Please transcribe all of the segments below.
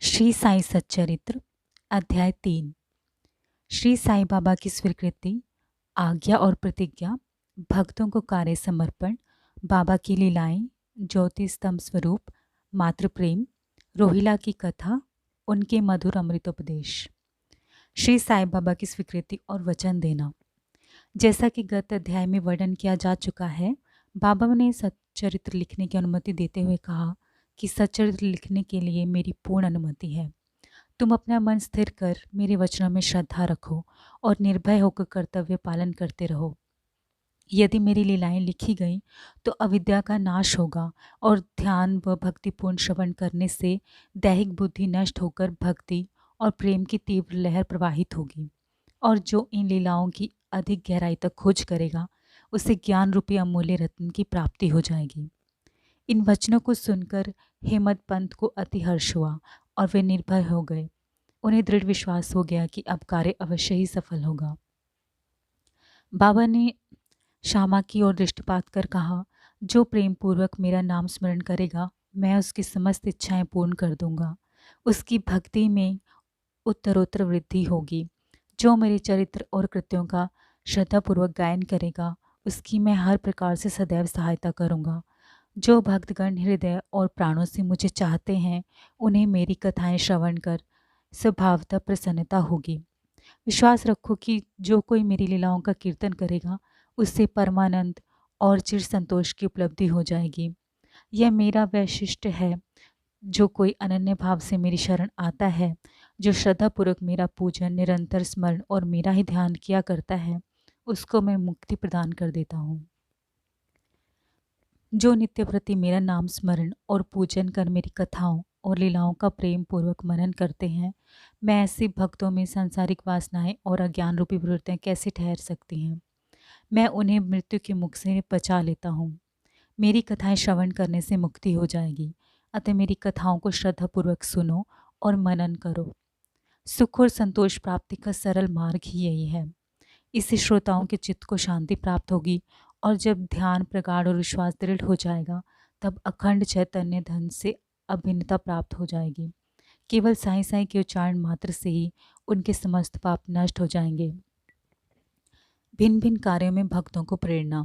श्री साई सच्चरित्र अध्याय 3। श्री साई बाबा की स्वीकृति, आज्ञा और प्रतिज्ञा, भक्तों को कार्य समर्पण, बाबा की लीलाएं, ज्योति स्तंभ स्वरूप, मातृ प्रेम, रोहिला की कथा, उनके मधुर अमृतोपदेश। श्री साई बाबा की स्वीकृति और वचन देना। जैसा कि गत अध्याय में वर्णन किया जा चुका है, बाबा ने सच्चरित्र लिखने की अनुमति देते हुए कहा कि सच्चरित्र लिखने के लिए मेरी पूर्ण अनुमति है। तुम अपना मन स्थिर कर मेरे वचनों में श्रद्धा रखो और निर्भय होकर कर्तव्य पालन करते रहो। यदि मेरी लीलाएं लिखी गईं तो अविद्या का नाश होगा और ध्यान व भक्तिपूर्ण श्रवण करने से दैहिक बुद्धि नष्ट होकर भक्ति और प्रेम की तीव्र लहर प्रवाहित होगी, और जो इन लीलाओं की अधिक गहराई तक खोज करेगा उसे ज्ञान रूपी अमूल्य रत्न की प्राप्ति हो जाएगी। इन वचनों को सुनकर हेमंत पंत को अति हर्ष हुआ और वे निर्भय हो गए। उन्हें दृढ़ विश्वास हो गया कि अब कार्य अवश्य ही सफल होगा। बाबा ने श्यामा की ओर दृष्टिपात कर कहा, जो प्रेम पूर्वक मेरा नाम स्मरण करेगा मैं उसकी समस्त इच्छाएं पूर्ण कर दूंगा। उसकी भक्ति में उत्तरोत्तर वृद्धि होगी। जो मेरे चरित्र और कृत्यों का श्रद्धापूर्वक गायन करेगा उसकी मैं हर प्रकार से सदैव सहायता करूंगा। जो भक्तगण हृदय और प्राणों से मुझे चाहते हैं उन्हें मेरी कथाएं श्रवण कर स्वभावतः प्रसन्नता होगी। विश्वास रखो कि जो कोई मेरी लीलाओं का कीर्तन करेगा उससे परमानंद और चिर संतोष की उपलब्धि हो जाएगी। यह मेरा वैशिष्ट्य है। जो कोई अनन्य भाव से मेरी शरण आता है, जो श्रद्धापूर्वक मेरा पूजन, निरंतर स्मरण और मेरा ही ध्यान किया करता है, उसको मैं मुक्ति प्रदान कर देता हूँ। जो नित्य प्रति मेरा नाम स्मरण और पूजन कर मेरी कथाओं और लीलाओं का प्रेम पूर्वक मनन करते हैं, मैं ऐसे भक्तों में सांसारिक वासनाएं और अज्ञान रूपी प्रवृत्तियां कैसे ठहर सकती हैं। मैं उन्हें मृत्यु के मुख से बचा लेता हूँ। मेरी कथाएं श्रवण करने से मुक्ति हो जाएगी। अतः मेरी कथाओं को श्रद्धापूर्वक सुनो और मनन करो। सुख और संतोष प्राप्ति का सरल मार्ग ही यही है। इससे श्रोताओं के चित्त को शांति प्राप्त होगी, और जब ध्यान प्रगाढ़ और विश्वास दृढ़ हो जाएगा तब अखंड चैतन्य धन से अभिन्नता प्राप्त हो जाएगी। केवल साईं साईं के उच्चारण मात्र से ही उनके समस्त पाप नष्ट हो जाएंगे। भिन्न भिन्न कार्यों में भक्तों को प्रेरणा।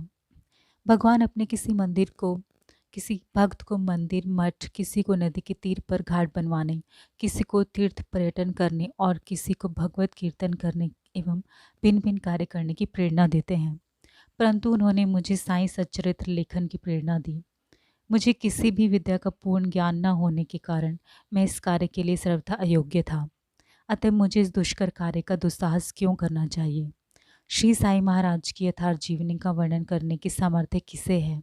भगवान अपने किसी भक्त को मंदिर, मठ, किसी को नदी के तीर पर घाट बनवाने, किसी को तीर्थ पर्यटन करने और किसी को भगवत कीर्तन करने एवं भिन्न भिन्न कार्य करने की प्रेरणा देते हैं। परंतु उन्होंने मुझे साईं सच्चरित्र लेखन की प्रेरणा दी। मुझे किसी भी विद्या का पूर्ण ज्ञान न होने के कारण मैं इस कार्य के लिए सर्वथा अयोग्य था। अतः मुझे इस दुष्कर कार्य का दुस्साहस क्यों करना चाहिए। श्री साईं महाराज की यथार्थ जीवनी का वर्णन करने की सामर्थ्य किसे है।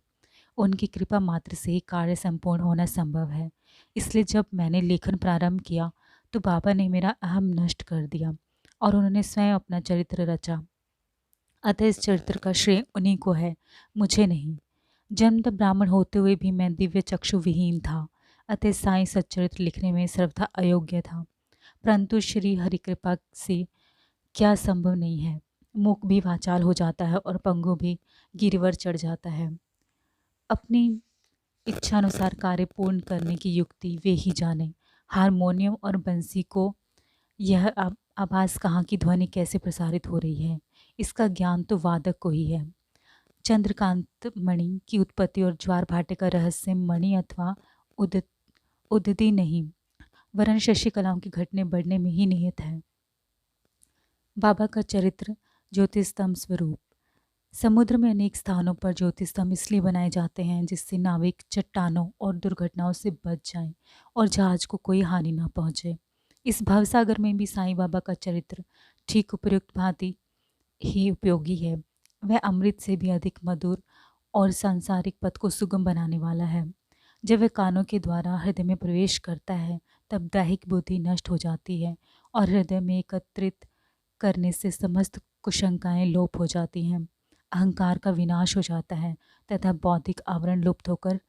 उनकी कृपा मात्र से ही कार्य संपूर्ण होना संभव है। इसलिए जब मैंने लेखन प्रारंभ किया तो बाबा ने मेरा अहम नष्ट कर दिया और उन्होंने स्वयं अपना चरित्र रचा। अतः इस चरित्र का श्रेय उन्हीं को है, मुझे नहीं। जन्मतः ब्राह्मण होते हुए भी मैं दिव्य चक्षु विहीन था। अतः साईं सच्चरित्र लिखने में सर्वथा अयोग्य था। परंतु श्री हरि कृपा से क्या संभव नहीं है। मुख भी वाचाल हो जाता है और पंगु भी गिरवर चढ़ जाता है। अपनी इच्छानुसार कार्य पूर्ण करने की युक्ति वे ही जाने। हारमोनियम और बंसी को यह आवाज़ कहाँ की ध्वनि कैसे प्रसारित हो रही है, इसका ज्ञान तो वादक को ही है। चंद्रकांत मणि की उत्पत्ति और ज्वार भाटे का रहस्य मणि अथवा उदती नहीं, वरन शशिकलाओं की घटने बढ़ने में ही निहित है। बाबा का चरित्र ज्योतिस्तंभ स्वरूप। समुद्र में अनेक स्थानों पर ज्योतिस्तंभ इसलिए बनाए जाते हैं जिससे नाविक चट्टानों और दुर्घटनाओं से बच जाएं और जहाज को कोई हानि ना पहुंचे। इस भवसागर में भी साईं बाबा का चरित्र ठीक उपयुक्त भांति ही उपयोगी है। वह अमृत से भी अधिक मधुर और सांसारिक पथ को सुगम बनाने वाला है। जब वह कानों के द्वारा हृदय में प्रवेश करता है तब दैहिक बुद्धि नष्ट हो जाती है और हृदय में एकत्रित करने से समस्त कुशंकाएं लोप हो जाती हैं। अहंकार का विनाश हो जाता है तथा बौद्धिक आवरण लुप्त होकर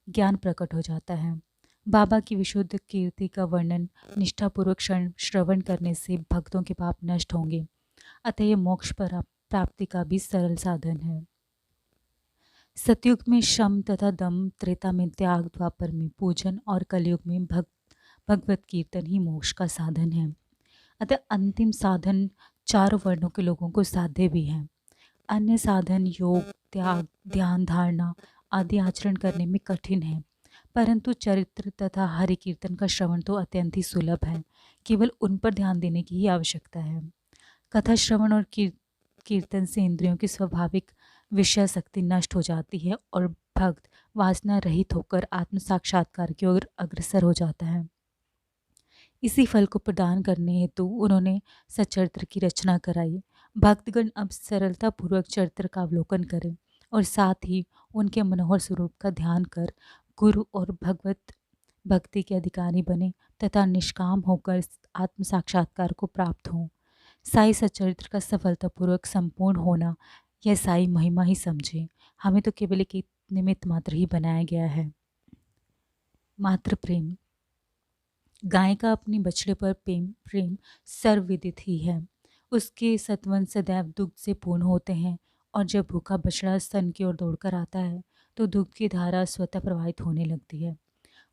ज्ञान प्रकट हो जाता है। बाबा की विशुद्ध कीर्ति का वर्णन निष्ठापूर्वक श्रवण करने से भक्तों के पाप नष्ट होंगे। अतः यह मोक्ष प्राप्ति का भी सरल साधन है। सतयुग में शम तथा दम, त्रेता में त्याग, द्वापर में पूजन और कलयुग में भक्त भगवत कीर्तन ही मोक्ष का साधन है। अतः अंतिम साधन चारों वर्णों के लोगों को साध्य भी है। अन्य साधन योग, त्याग, ध्यान धारणा आदि आचरण करने में कठिन है, परंतु चरित्र तथा हरि कीर्तन का श्रवण तो अत्यंत ही सुलभ है। केवल उन पर ध्यान देने की ही आवश्यकता है। कथा श्रवण और कीर्तन से इंद्रियों की स्वाभाविक विषय शक्ति नष्ट हो जाती है और भक्त वासना रहित होकर आत्म साक्षात्कार की ओर अग्रसर हो जाता है। इसी फल को प्रदान करने हेतु उन्होंने सचरित्र की रचना कराई। भक्तगण अब सरलतापूर्वक चरित्र का अवलोकन करें और साथ ही उनके मनोहर स्वरूप का ध्यान कर गुरु और भगवत भक्ति के अधिकारी बने तथा निष्काम होकर आत्म साक्षात्कार को प्राप्त हों। साई सचरित्र का सफलतापूर्वक संपूर्ण होना यह साई महिमा ही समझे। हमें तो केवल एक निमित्त मात्र ही बनाया गया है। मात्र प्रेम। गाय का अपने बछड़े पर प्रेम सर्वविदित ही है। उसके सतवन सदैव दुग्ध से पूर्ण होते हैं और जब भूखा बछड़ा स्तन की ओर दौड़कर आता है तो दुग्ध की धारा स्वतः प्रवाहित होने लगती है।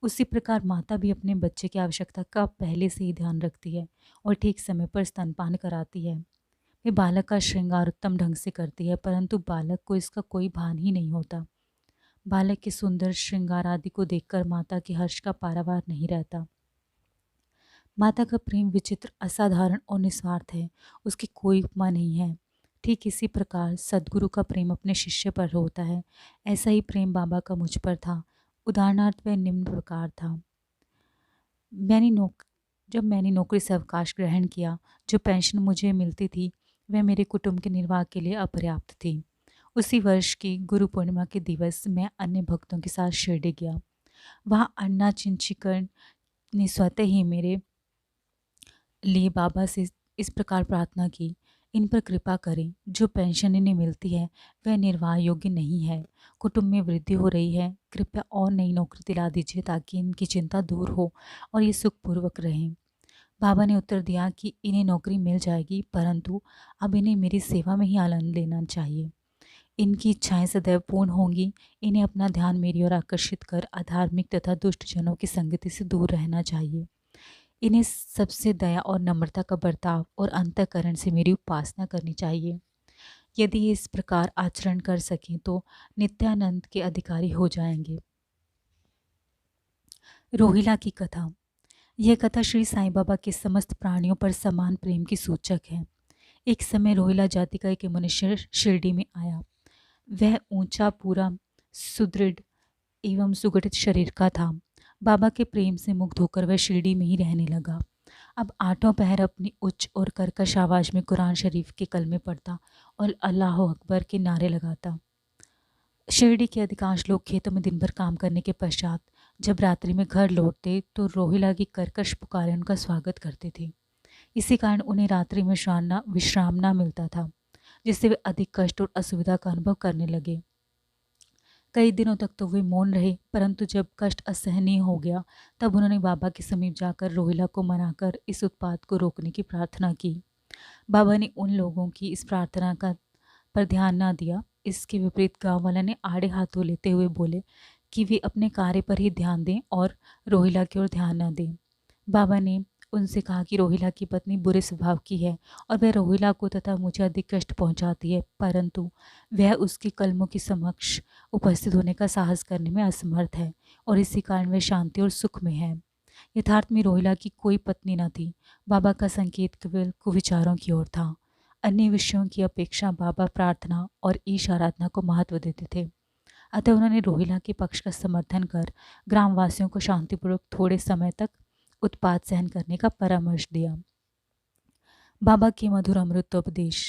उसी प्रकार माता भी अपने बच्चे की आवश्यकता का पहले से ही ध्यान रखती है और ठीक समय पर स्तनपान कराती है। वे बालक का श्रृंगार उत्तम ढंग से करती है, परंतु बालक को इसका कोई भान ही नहीं होता। बालक के सुंदर श्रृंगार आदि को देखकर माता के हर्ष का पारावार नहीं रहता। माता का प्रेम विचित्र, असाधारण और निस्वार्थ है। उसकी कोई उपमा नहीं है। ठीक इसी प्रकार सद्गुरु का प्रेम अपने शिष्य पर होता है। ऐसा ही प्रेम बाबा का मुझ पर था। उदाहरणार्थ वह निम्न प्रकार था। जब मैंने नौकरी से अवकाश ग्रहण किया, जो पेंशन मुझे मिलती थी वह मेरे कुटुंब के निर्वाह के लिए अपर्याप्त थी। उसी वर्ष की गुरु पूर्णिमा के दिवस मैं अन्य भक्तों के साथ शिरडी गया। वहाँ अन्ना चिंचिकर ने स्वतः ही मेरे लिए बाबा से इस प्रकार प्रार्थना की, इन पर कृपा करें। जो पेंशन इन्हें मिलती है वह निर्वाह योग्य नहीं है। कुटुंब में वृद्धि हो रही है, कृपया और नई नौकरी दिला दीजिए ताकि इनकी चिंता दूर हो और ये सुखपूर्वक रहें। बाबा ने उत्तर दिया कि इन्हें नौकरी मिल जाएगी, परंतु अब इन्हें मेरी सेवा में ही आनंद लेना चाहिए। इनकी इच्छाएं सदैव पूर्ण होंगी। इन्हें अपना ध्यान मेरी ओर आकर्षित कर अधार्मिक तथा दुष्ट जनों की संगति से दूर रहना चाहिए। इन्हें सबसे दया और नम्रता का बर्ताव और अंतःकरण से मेरी उपासना करनी चाहिए। यदि ये इस प्रकार आचरण कर सकें तो नित्यानंद के अधिकारी हो जाएंगे। रोहिला की कथा। यह कथा श्री साईं बाबा के समस्त प्राणियों पर समान प्रेम की सूचक है। एक समय रोहिला जाति का एक मनुष्य शिरडी में आया। वह ऊंचा, पूरा, सुदृढ़ एवं सुगठित शरीर का था। बाबा के प्रेम से मुग्ध होकर वह शिरडी में ही रहने लगा। अब आठों पहर अपनी उच्च और कर्कश आवाज़ में कुरान शरीफ के कलमे पढ़ता और अल्लाह अकबर के नारे लगाता। शिरडी के अधिकांश लोग खेतों में दिन भर काम करने के पश्चात जब रात्रि में घर लौटते तो रोहिला की कर्कश पुकारें उनका स्वागत करते थे। इसी कारण उन्हें रात्रि में विश्राम ना मिलता था, जिससे वे अधिक कष्ट और असुविधा का अनुभव करने लगे। कई दिनों तक तो वे मौन रहे, परंतु जब कष्ट असहनीय हो गया तब उन्होंने बाबा के समीप जाकर रोहिला को मनाकर इस उत्पात को रोकने की प्रार्थना की। बाबा ने उन लोगों की इस प्रार्थना का पर ध्यान ना दिया। इसके विपरीत गांव वाला ने आड़े हाथों लेते हुए बोले कि वे अपने कार्य पर ही ध्यान दें और रोहिला की ओर ध्यान न दें। बाबा ने उनसे कहा कि रोहिला की पत्नी बुरे स्वभाव की है और वह रोहिला को तथा मुझे अधिक कष्ट पहुंचाती है, परंतु वह उसके कलमों के समक्ष उपस्थित होने का साहस करने में असमर्थ है और इसी कारण वह शांति और सुख में है। यथार्थ में रोहिला की कोई पत्नी न थी। बाबा का संकेत केवल कुविचारों की ओर था। अन्य विषयों की अपेक्षा बाबा प्रार्थना और ईश आराधना को महत्व देते थे। अतः उन्होंने रोहिला के पक्ष का समर्थन कर ग्रामवासियों को शांतिपूर्वक थोड़े समय तक उत्पात सहन करने का परामर्श दिया। बाबा के मधुर अमृतोपदेश।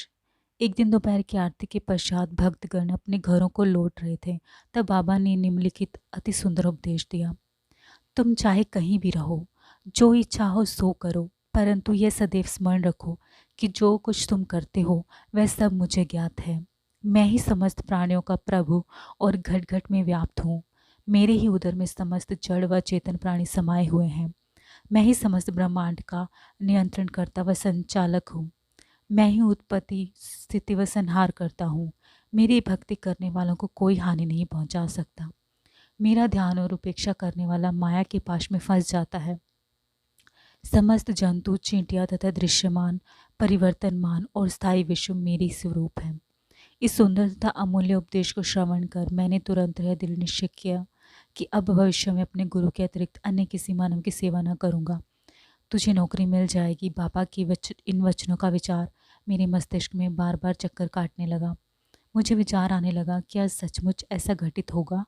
एक दिन दोपहर की आरती के पश्चात भक्तगण अपने घरों को लौट रहे थे, तब बाबा ने निम्नलिखित अति सुंदर उपदेश दिया। तुम चाहे कहीं भी रहो, जो इच्छा हो सो करो, परंतु यह सदैव स्मरण रखो कि जो कुछ तुम करते हो वह सब मुझे ज्ञात है। मैं ही समस्त प्राणियों का प्रभु और घट घट में व्याप्त हूँ। मेरे ही उदर में समस्त जड़ व चेतन प्राणी समाये हुए हैं। मैं ही समस्त ब्रह्मांड का नियंत्रण करता व संचालक हूँ। मैं ही उत्पत्ति, स्थिति व संहार करता हूँ। मेरी भक्ति करने वालों को कोई हानि नहीं पहुँचा सकता। मेरा ध्यान और उपेक्षा करने वाला माया के पाश में फंस जाता है। समस्त जंतु, चींटियाँ तथा दृश्यमान, परिवर्तनमान और स्थायी विश्व मेरी स्वरूप है। इस सुंदर तथा अमूल्य उपदेश को श्रवण कर मैंने तुरंत यह दृढ़ निश्चय किया कि अब भविष्य में अपने गुरु के अतिरिक्त अन्य किसी मानव की सेवा न करूँगा। तुझे नौकरी मिल जाएगी। बाबा की इन वचनों का विचार मेरे मस्तिष्क में बार बार चक्कर काटने लगा। मुझे विचार आने लगा, क्या सचमुच ऐसा घटित होगा?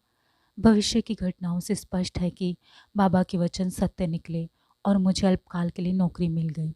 भविष्य की घटनाओं से स्पष्ट है कि बाबा के वचन सत्य निकले और मुझे अल्पकाल के लिए नौकरी मिल गई।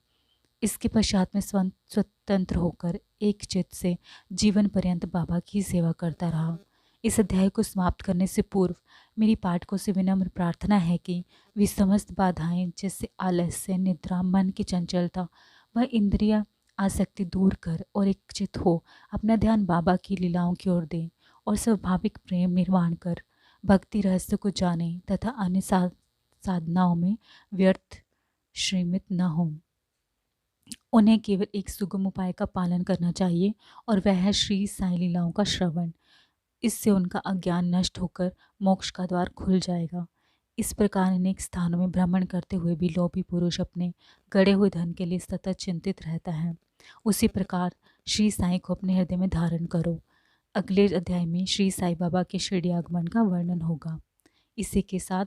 इसके पश्चात मैं स्वतंत्र होकर एक चित्त से जीवन पर्यंत बाबा की सेवा करता रहा। इस अध्याय को समाप्त करने से पूर्व मेरी पाठकों से विनम्र प्रार्थना है कि वे समस्त बाधाएं जैसे आलस्य, निद्रा, मन की चंचलता व इंद्रिय आसक्ति दूर कर और एक चित्त हो अपना ध्यान बाबा की लीलाओं की ओर दें और स्वाभाविक प्रेम निर्माण कर भक्ति रहस्य को जानें तथा अन्य साधनाओं में व्यर्थ श्रीमित न हों। उन्हें केवल एक सुगम उपाय का पालन करना चाहिए और वह है श्री साईं लीलाओं का श्रवण। इससे उनका अज्ञान नष्ट होकर मोक्ष का द्वार खुल जाएगा। इस प्रकार अनेक स्थानों में भ्रमण करते हुए भी लोभी पुरुष अपने गड़े हुए धन के लिए सतत चिंतित रहता है। उसी प्रकार श्री साईं को अपने हृदय में धारण करो। अगले अध्याय में श्री साईं बाबा के शिरडी आगमन का वर्णन होगा। इसी के साथ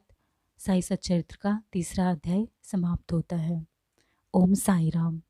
साईं सच्चरित्र का तीसरा अध्याय समाप्त होता है। ओम साई राम।